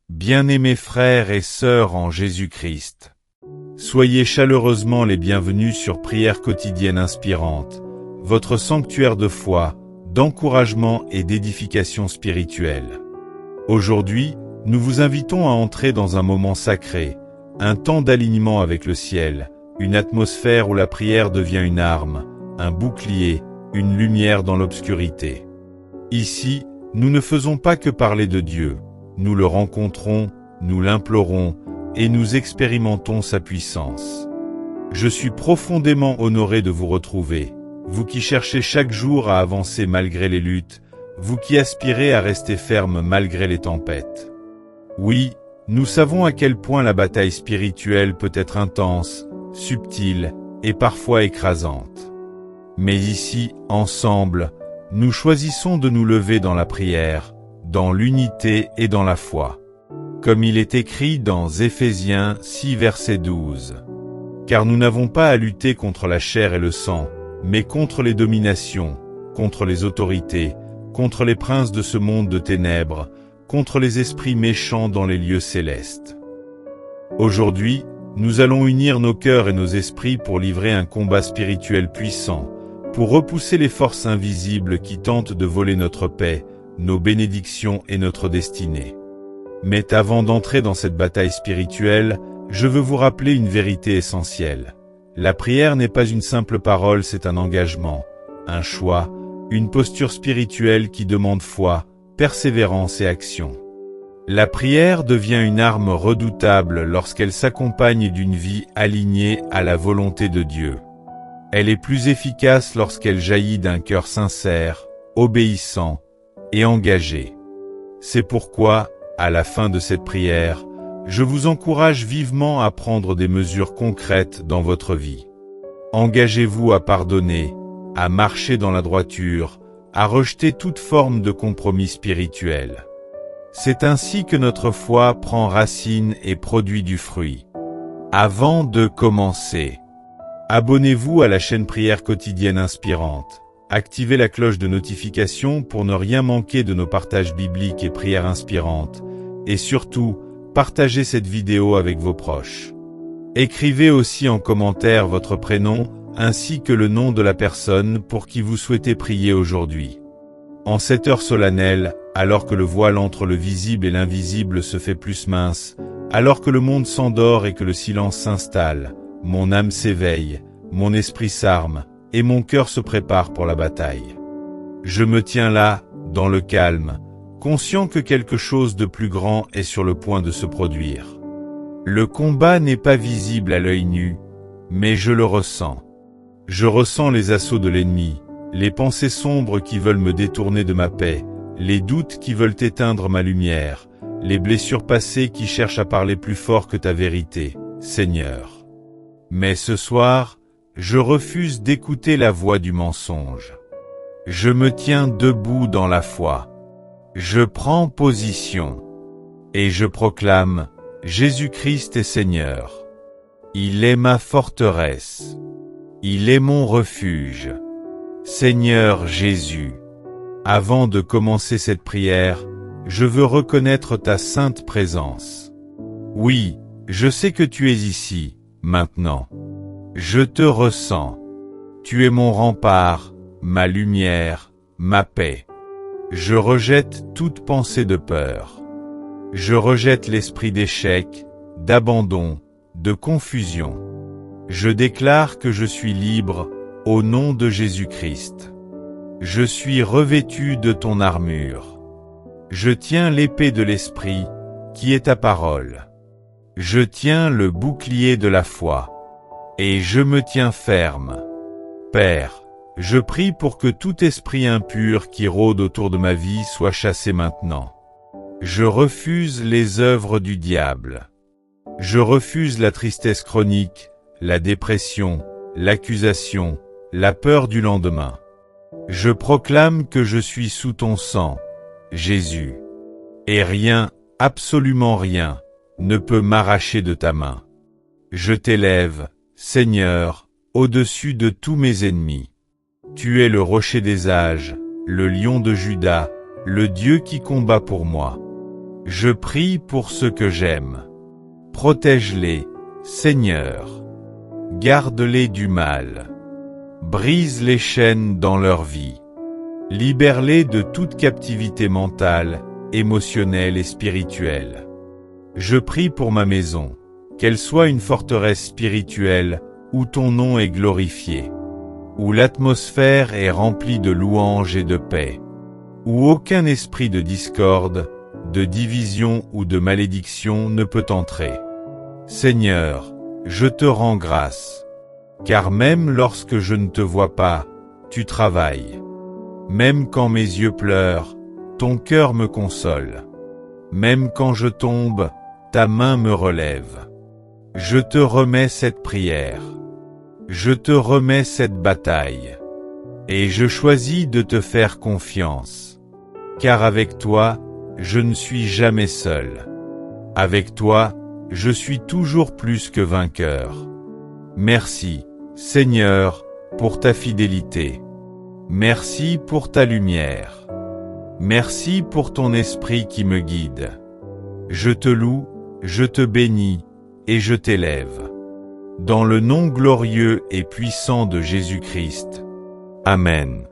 Bien-aimés frères et sœurs en Jésus-Christ, soyez chaleureusement les bienvenus sur Prière quotidienne inspirante, votre sanctuaire de foi, d'encouragement et d'édification spirituelle. Aujourd'hui, nous vous invitons à entrer dans un moment sacré, un temps d'alignement avec le ciel, une atmosphère où la prière devient une arme, un bouclier, une lumière dans l'obscurité. Ici, nous ne faisons pas que parler de Dieu, nous le rencontrons, nous l'implorons, et nous expérimentons sa puissance. Je suis profondément honoré de vous retrouver, vous qui cherchez chaque jour à avancer malgré les luttes, vous qui aspirez à rester ferme malgré les tempêtes. Oui, nous savons à quel point la bataille spirituelle peut être intense, subtile et parfois écrasante. Mais ici, ensemble, nous choisissons de nous lever dans la prière, dans l'unité et dans la foi. Comme il est écrit dans Éphésiens 6 verset 12. Car nous n'avons pas à lutter contre la chair et le sang, mais contre les dominations, contre les autorités, contre les princes de ce monde de ténèbres, contre les esprits méchants dans les lieux célestes. Aujourd'hui, nous allons unir nos cœurs et nos esprits pour livrer un combat spirituel puissant, pour repousser les forces invisibles qui tentent de voler notre paix, nos bénédictions et notre destinée. Mais avant d'entrer dans cette bataille spirituelle, je veux vous rappeler une vérité essentielle. La prière n'est pas une simple parole, c'est un engagement, un choix, une posture spirituelle qui demande foi, persévérance et action. La prière devient une arme redoutable lorsqu'elle s'accompagne d'une vie alignée à la volonté de Dieu. Elle est plus efficace lorsqu'elle jaillit d'un cœur sincère, obéissant et engagé. C'est pourquoi, à la fin de cette prière, je vous encourage vivement à prendre des mesures concrètes dans votre vie. Engagez-vous à pardonner, à marcher dans la droiture, à rejeter toute forme de compromis spirituel. C'est ainsi que notre foi prend racine et produit du fruit. Avant de commencer, abonnez-vous à la chaîne Prière quotidienne inspirante. Activez la cloche de notification pour ne rien manquer de nos partages bibliques et prières inspirantes. Et surtout, partagez cette vidéo avec vos proches. Écrivez aussi en commentaire votre prénom, ainsi que le nom de la personne pour qui vous souhaitez prier aujourd'hui. En cette heure solennelle, alors que le voile entre le visible et l'invisible se fait plus mince, alors que le monde s'endort et que le silence s'installe, mon âme s'éveille, mon esprit s'arme, et mon cœur se prépare pour la bataille. Je me tiens là, dans le calme, conscient que quelque chose de plus grand est sur le point de se produire. Le combat n'est pas visible à l'œil nu, mais je le ressens. Je ressens les assauts de l'ennemi, les pensées sombres qui veulent me détourner de ma paix, les doutes qui veulent éteindre ma lumière, les blessures passées qui cherchent à parler plus fort que ta vérité, Seigneur. Mais ce soir, je refuse d'écouter la voix du mensonge. Je me tiens debout dans la foi. Je prends position. Et je proclame, Jésus-Christ est Seigneur. Il est ma forteresse. Il est mon refuge. Seigneur Jésus. Avant de commencer cette prière, je veux reconnaître ta sainte présence. Oui, je sais que tu es ici, maintenant. Je te ressens. Tu es mon rempart, ma lumière, ma paix. Je rejette toute pensée de peur. Je rejette l'esprit d'échec, d'abandon, de confusion. Je déclare que je suis libre, au nom de Jésus-Christ. Je suis revêtu de ton armure. Je tiens l'épée de l'esprit, qui est ta parole. Je tiens le bouclier de la foi. Et je me tiens ferme. Père, je prie pour que tout esprit impur qui rôde autour de ma vie soit chassé maintenant. Je refuse les œuvres du diable. Je refuse la tristesse chronique, la dépression, l'accusation, la peur du lendemain. Je proclame que je suis sous ton sang, Jésus. Et rien, absolument rien, ne peut m'arracher de ta main. Je t'élève, Seigneur, au-dessus de tous mes ennemis. Tu es le rocher des âges, le lion de Juda, le Dieu qui combat pour moi. Je prie pour ceux que j'aime. Protège-les, Seigneur. Garde-les du mal. Brise les chaînes dans leur vie. Libère-les de toute captivité mentale, émotionnelle et spirituelle. Je prie pour ma maison, qu'elle soit une forteresse spirituelle, où ton nom est glorifié, où l'atmosphère est remplie de louanges et de paix, où aucun esprit de discorde, de division ou de malédiction ne peut entrer. Seigneur, je te rends grâce, car même lorsque je ne te vois pas, tu travailles. Même quand mes yeux pleurent, ton cœur me console. Même quand je tombe, ta main me relève. Je te remets cette prière. Je te remets cette bataille. Et je choisis de te faire confiance. Car avec toi, je ne suis jamais seul. Avec toi, je suis toujours plus que vainqueur. Merci, Seigneur, pour ta fidélité. Merci pour ta lumière. Merci pour ton esprit qui me guide. Je te loue, je te bénis, et je t'élève. Dans le nom glorieux et puissant de Jésus-Christ. Amen.